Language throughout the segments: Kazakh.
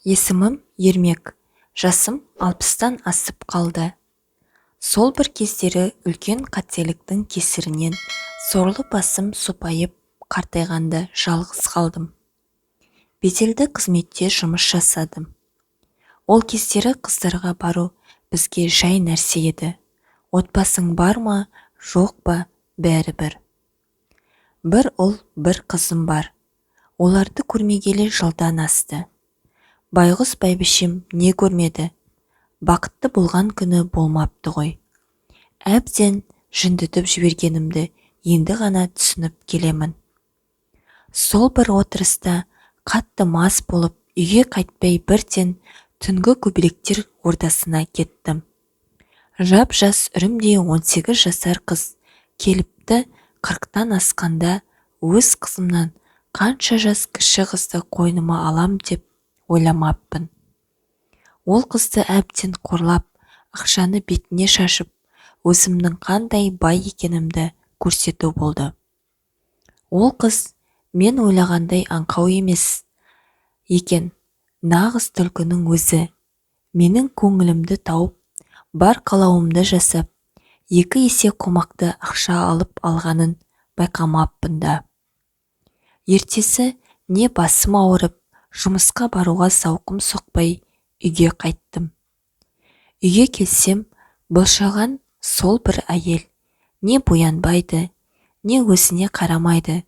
Есімім Ермек, жасым 60-тан асып қалды. Сол бір кездері үлкен қателіктің кесірінен сорлы басым сопайып қартайғанда жалғыз қалдым. Беделді қызметте жұмыс жасадым. Ол кездері қыздарға бару бізге жай нәрсе еді. Отбасың бар ма, жоқ па, бәрі бір. Бір ұл, бір қызым бар. Оларды көрмегелі жылдан асты. Байғұс бәйбішем не көрмеді? Бақытты болған күні болмапты ғой. Әбден жүндітіп жібергенімді енді ғана түсініп келемін. Сол бір отырыста қатты мас болып үйге қайтпай бірден түнгі көбелектер ордасына кеттім. Жап-жас үрімдей 18 жасар қыз келіпті. 40-тан асқанда өз қызымнан қанша жас кіші қызды қойныма алам деп ойламаппын. Ол қызды әбден қорлап, ақшаны бетіне шашып, өзімнің қандай бай екенімді көрсету болды. Ол қыз мен ойлағандай аңқау емес екен, нағыз түлкінің өзі. Менің көңілімді тауып, бар қалауымды жасап, 2 есе қомақты ақша алып алғанын байқамаппын да. Ертесі не басым ауырып, жұмысқа баруға зауқым соқпай үйге қайттым. Үйге келсем, былшаған сол бір әйел не боянбайды, не өзіне қарамайды,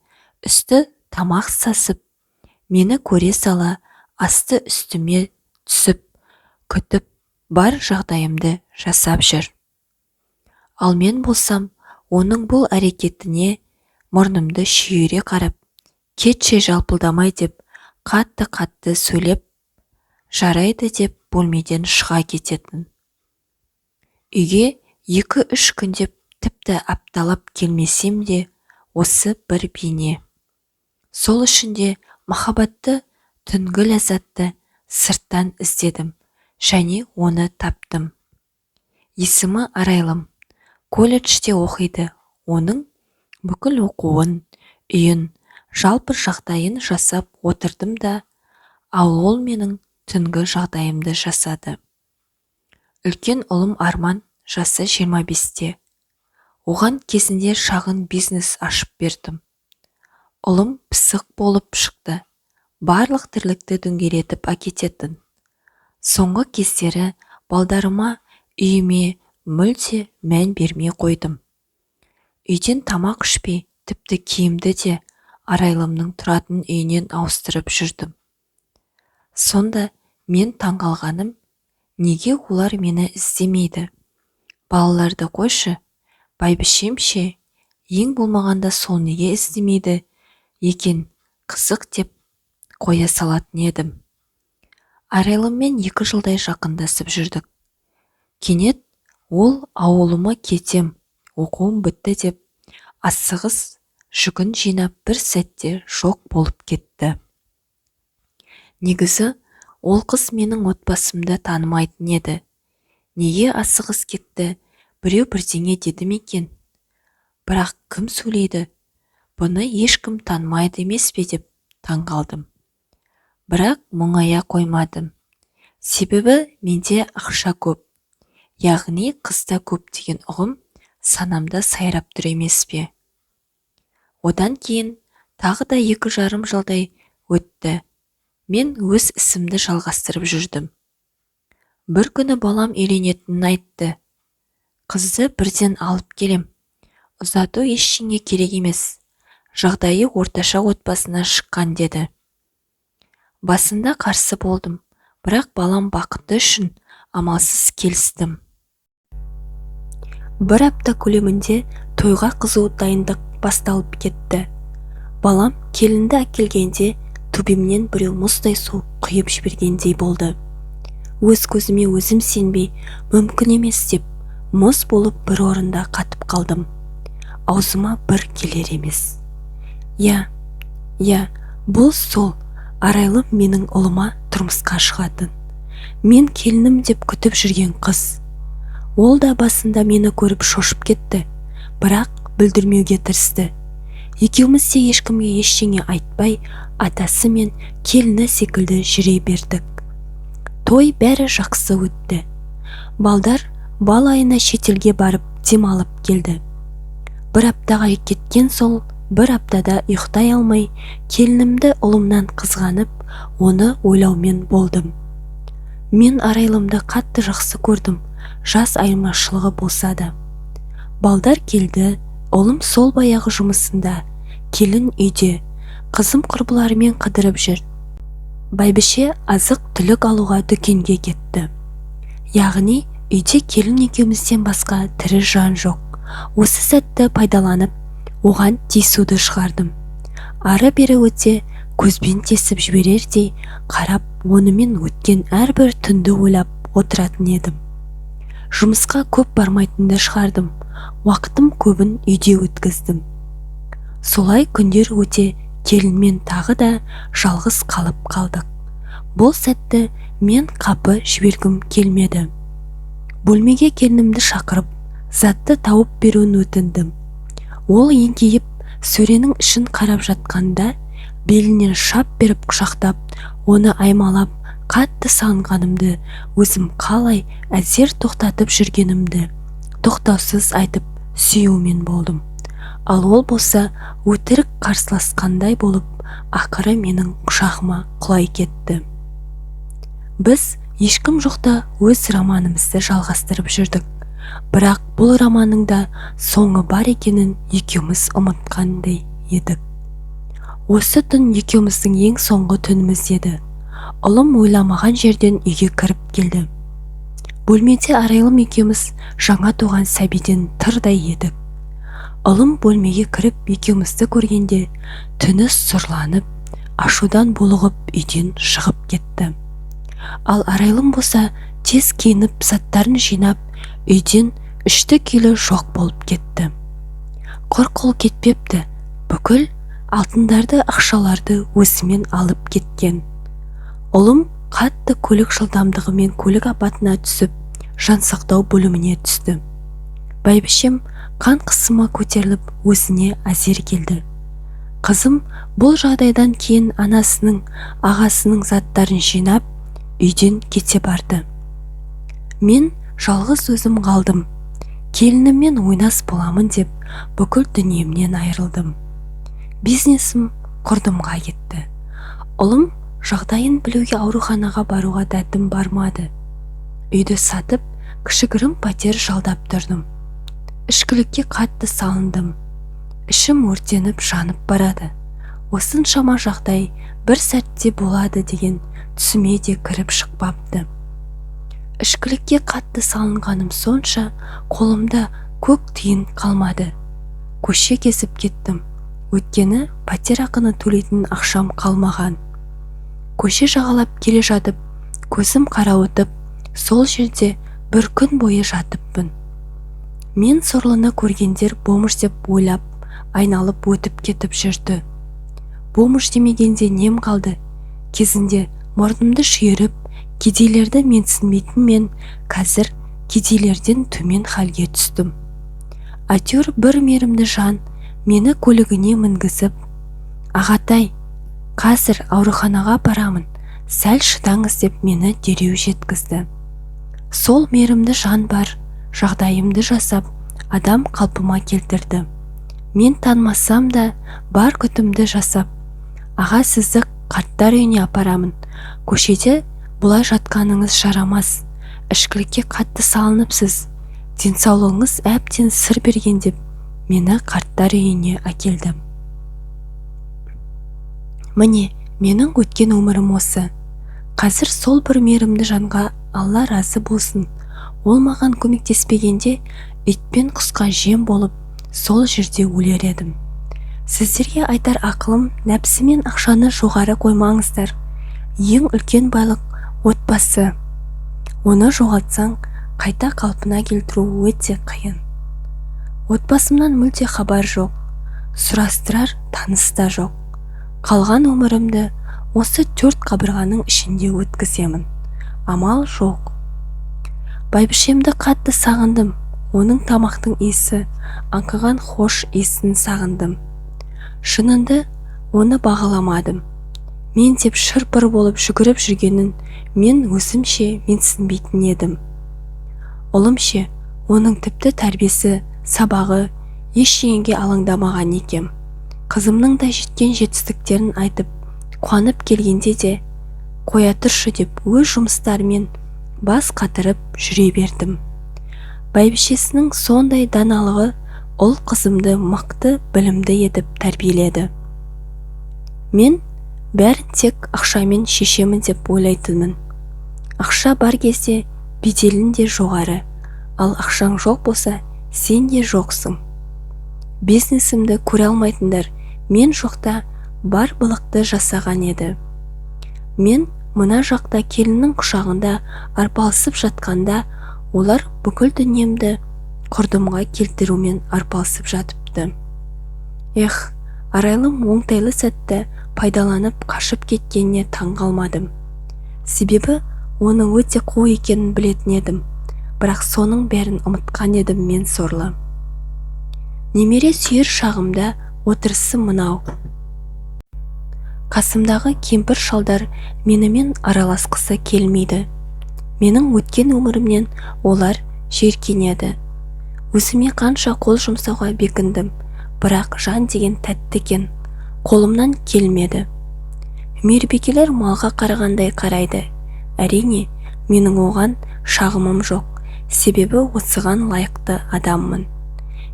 үсті тамақ сасып, мені көре сала асты үстіме түсіп, күтіп, бар жағдайымды жасап жүр. Ал мен болсам, оның бұл әрекетіне мұрнымды шүйіре қарап, кетші жалпылдамай деп, қатты сөйлеп, жарайды деп бөлмеден шыға кететін. Үйге 2-3 күндеп тіпті апталап келмесем де, осы бір бейне. Сол үшін де махаббатты, түнгі ләззатты сырттан іздедім, және оны таптым. Есімі Арайлым, колледжде оқиды. Оның бүкіл оқуын, үйін, жалпы жағдайын жасап отырдым да, ал ол менің түнгі жағдайымды жасады. Үлкен ұлым Арман, жасы 25-те. Оған кезінде шағын бизнес ашып бердім. Ұлым пысық болып шықты, барлық тірлікті дөңгелетіп әкететін. Соңғы кездері балдарыма, үйіме мүлде мән бермей қойдым. Үйден тамақ ішпей, тіпті киімді де Арайлымның тұратын үйінен ауыстырып жүрдім. Сонда мен таңғалғаным, неге олар мені іздемейді? Балаларды қойшы, бәйбішемше, ең болмағанда сол неге іздемейді екен, қызық деп қоя салатын едім. Арайлыммен 2 жылдай жақындасып жүрдік. Кенет ол ауылыма кетем, оқуым бітті деп, асығыс жүгін жинап бір сәтте жоқ болып кетті. Негізі, ол қыз менің отбасымды танымайтын еді. Неге асығыс кетті, біреу бірдеңе деді ме екен? Бірақ кім сөйлейді? Бұны ешкім танымайды емес пе деп таңғалдым. Бірақ мұңая қоймадым. Себебі менде ақша көп, яғни қызда көп деген ұғым санамда сайрап тұр емес пе? Одан кейін тағы да 2,5 жылдай өтті. Мен өз ісімді жалғастырып жүрдім. Бір күні балам үйленетінін айтты. Қызды бірден алып келем. Ұзату ештеңе керек емес. Жағдайы орташа отбасына шыққан деді. Басында қарсы болдым, бірақ балам бақыты үшін амалсыз келістім. Бір апта көлемінде тойға қызу дайындық басталып кетті. Балам келінді әкелгенде төбемнен біреу мұздай су құйып жібергендей болды. Өз көзіме өзім сенбей, мүмкін емес деп, мұз болып бір орында қатып қалдым. Аузыма бір келер емес. Я, бұл сол Арайлым менің ұлыма тұрмысқа шығатын. Мен келінім деп күтіп жүрген қыз. Ол да басында мені көріп шошып кетті, бірақ бүлдірмеуге тырысты. Екеуміз де ешкімге ештеңе айтпай, атасы мен келіні секілді жүре бердік. той бәрі жақсы өтті. Балдар бал айына шетелге барып демалып келді. Бір аптаға кеткен соң, бір аптада ұйықтай алмай, келінімді ұлымнан қызғанып, оны ойлаумен болдым. Мен Арайлымды қатты жақсы көрдім, жас айырмашылығы болса да. Балдар келді, ұлым сол баяғы жұмысында, келін үйде, қызым құрбыларымен қыдырып жүр. Бәйбіше азық түлік алуға дүкенге кетті. Яғни үйде келін екеумізден басқа тірі жан жоқ. Осы сәтті пайдаланып, оған тиісуді шығардым. Ары-бері өте, көзбен тесіп жіберердей қарап, онымен өткен әрбір түнді ойлап отыратын едім. Жұмысқа көп бармайтынды шығардым. Уақытым көбін үйде өткіздім. Солай күндер өте, келінмен тағы да жалғыз қалып қалдық. Бұл сәтті мен қапы жібергім келмеді. Бөлмеге келінімді шақырып, затты тауып беруін өтіндім. Ол еңкейіп, сөренің ішін қарап жатқанда, белінен шап беріп құшақтап, оны аймалап, қатты сағынғанымды, өзім қалай әзер тоқтатып жүргенімді тоқтаусыз айтып сүюмен болдым. Ал ол болса өтірік қарсыласқандай болып, ақыры менің құшағыма құлай кетті. Біз ешкім жоқта өз романымызды жалғастырып жүрдік. Бірақ бұл романның да соңы бар екенін екеуміз ұмытқандай едік. Осы түн екеуміздің ең соңғы түніміз еді. Ұлым ойламаған жерден үйге кіріп келді. Бөлмеде Арайлым екеуміз жаңа туған сәбиден тырдай едік. Ұлым бөлмеге кіріп екеумізді көргенде түні сұрланып, ашудан булығып үйден шығып кетті. Ал Арайлым болса тез киініп заттарын жинап, үйден үшті-күйлі жоқ болып кетті. Құр қол кетпепті, бүкіл алтындарды, ақшаларды өзімен алып кеткен. Ұлым қатты көлік жылдамдығымен көлік апатына түсіп, жансақтау бөліміне түсті. Бәйбішем қан қысымы көтеріліп, өзіне әзер келді. Қызым бұл жағдайдан кейін анасының, ағасының заттарын жинап, үйден кете барды. Мен жалғыз өзім қалдым. Келініммен ойнас боламын деп, бүкіл дүниемнен айырылдым. Бизнесім құрдымға кетті. Ұлым жағдайын білуге ауруханаға баруға дәтім бармады. Үйді сатып, кішігірім пәтер жалдап тұрдым. Ішкілікке қатты салындым. Ішім өртеніп жанып барады. Осыншама жағдай бір сәтте болады деген түсіме де кіріп шықпапты. Ішкілікке қатты салынғаным сонша, қолымда көк тиын қалмады. Көше кезіп кеттім. Өткені пәтер ақыны төлейтін ақшам қалмаған. Көше жағалап келе жатып, көзім қарауытып, сол жерде бір күн бойы жатыппын. Мен сорлыны көргендер бомж деп ойлап, айналып өтіп кетіп жүрді. Бомж демегенде нем қалды? Кезінде мұрнымды шүйіріп, кедейлерді менсінбейтін мен қазір кедейлерден төмен халге түстім. Әйтеуір бір мейірімді жан мені көлігіне мінгізіп, «Ағатай, қазір ауруханаға барамын, сәл шыдаңыз» деп мені дереу жеткізді. Сол мейірімді жан бар, жағдайымды жасап, адам қалпыма келтірді. Мен танымасам да бар күтімді жасап, «Аға, сізді қарттар үйіне апарамын. Көшеде бұлай жатқаныңыз жарамас. Ішкілікке қатты салыныпсыз. Денсаулығыңыз әбден сыр берген» деп мені қарттар үйіне әкелді. Міне, менің өткен өмірім осы. Қазір сол бір мейірімді жанға Алла разы болсын. Ол маған көмектеспегенде итпен құсқа жем болып, сол жерде өлер едім. Сіздерге айтар ақылым, нәпсі мен ақшаны жоғары қоймаңыздар. Ең үлкен байлық отбасы. Оны жоғалтсаң, қайта қалпына келтіру өте қиын. Отбасымнан мүлде хабар жоқ, сұрастырар таныс та жоқ. Қалған өмірімді осы 4 қабырғаның ішінде өткіземін. Амал жоқ. Бәйбішемді қатты сағындым. Оның тамақтың иісі, аңқыған хош иісін сағындым. Шынында оны бағаламадым. Мен деп шыр-пыр болып жүгіріп жүргенін Мен өзімше менсінбейтін едім. Ұлымше, оның тіпті тәрбиесі, сабағы ештеңеге алаңдамаған екем. Қызымның да жеткен жетістіктерін айтып, қуанып келгенде де, қоя тұршы деп өз жұмыстарымен бас қатырып жүре бердім. Бәйбішесінің сондай даналығы ұл қызымды мықты, білімді етіп тәрбиеледі. Мен бәрін тек ақшамен шешемін деп ойлайтынмын. Ақша бар кезде беделің де жоғары, ал ақшаң жоқ болса, сен де жоқсың. Бизнесімді көре алмайтындар мен жоқта бар былықты жасаған еді. Мен мына жақта келіннің құшағында арпалысып жатқанда, олар бүкіл дүниемді құрдымға келтірумен арпалысып жатыпты. Арайлым оңтайлы сәтті пайдаланып қашып кеткеніне таң қалмадым. Себебі оның өте қу екенін білетін едім, бірақ соның бәрін ұмытқан едім мен сорлы. Немере сүйер шағымда отырысым мынау. Қасымдағы кемпір шалдар менімен араласқысы келмейді. Менің өткен өмірімнен олар жиіркенеді. Өзіме қанша қол жұмсауға бекіндім, бірақ жан деген тәтті екен, қолымнан келмеді. Мейірбикелер малға қарағандай қарайды. Әрине, менің оған шағымым жоқ, себебі осыған лайықты адаммын.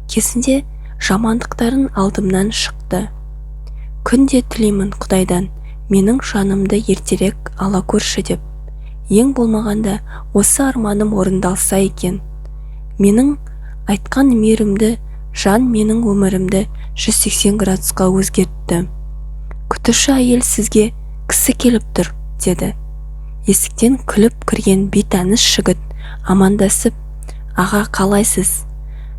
Кезінде жамандықтарын алдымнан шықты. Күнде тілеймін Құдайдан, менің жанымды ертерек ала көрші деп. Ең болмағанда осы арманым орындалса екен. Менің айтқан мейірімді жан менің өмірімді 180 градусқа өзгертті. Күтуші әйел сізге кісі келіп тұр, деді. Есіктен күліп кірген бейтаныс жігіт амандасып, аға қалайсыз?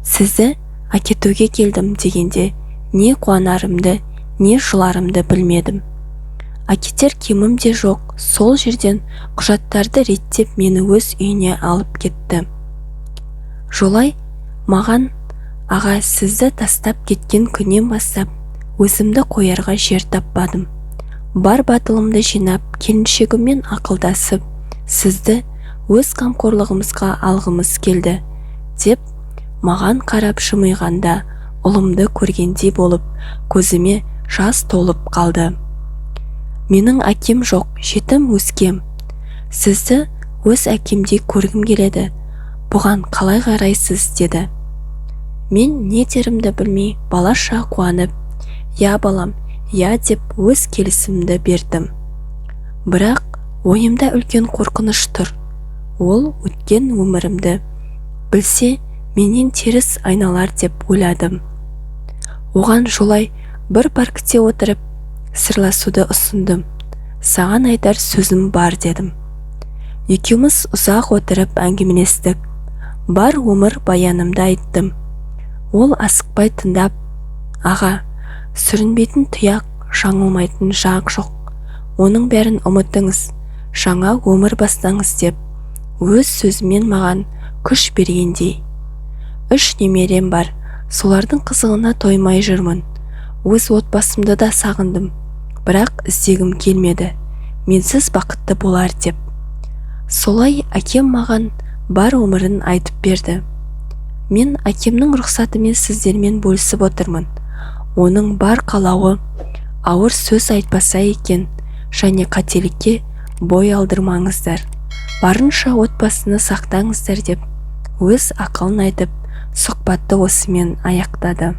Сізді әкетуге келдім дегенде, не қуанарымды, не жыларымды білмедім. Әкетер кемім де жоқ, сол жерден құжаттарды реттеп мені өз үйіне алып кетті. Жолай маған, аға сізді тастап кеткен күннен бастап, өзімді қоярға жер таппадым. Бар батылымды жинап, келіншегіммен ақылдасып, сізді өз қамқорлығымызға алғымыз келді, деп маған қарап жымиғанда, ұлымды көргендей болып, көзіме жас толып қалды. Менің әкем жоқ, жетім өскем. Сізді өз әкемдей көргім келеді. Бұған қалай қарайсыз, деді. Мен не дерімді білмей, балаша қуанып, я балам, я деп өз келісімді бердім. Бірақ ойымда үлкен қорқыныш тұр. Ол өткен өмірімді білсе, менен теріс айналар деп ойладым. Оған жолай бір паркте отырып, сырласуды ұсындым. Саған айтар сөзім бар, дедім. Екеуміз ұзақ отырып әңгімелестік. Бар өмір баянымды айттым. Ол асықпай тыңдап, аға, сүрінбейтін тұяқ, жаңылмайтын жақ жоқ. Оның бәрін ұмытыңыз, жаңа өмір бастаңыз деп, өз сөзімен маған күш бергендей. 3 немерем бар, солардың қызығына тоймай жүрмін. Өз отбасымды да сағындым, бірақ іздегім келмеді, менсіз бақытты болар деп. Солай әкем маған бар өмірін айтып берді. Мен әкемнің рұқсатымен сіздермен бөлісіп отырмын. Оның бар қалауы ауыр сөз айтпаса екен, және қателікке бой алдырмаңыздар. Барынша отбасыны сақтаңыздар деп, өз ақылын айтып, сұхбатты осымен аяқтады.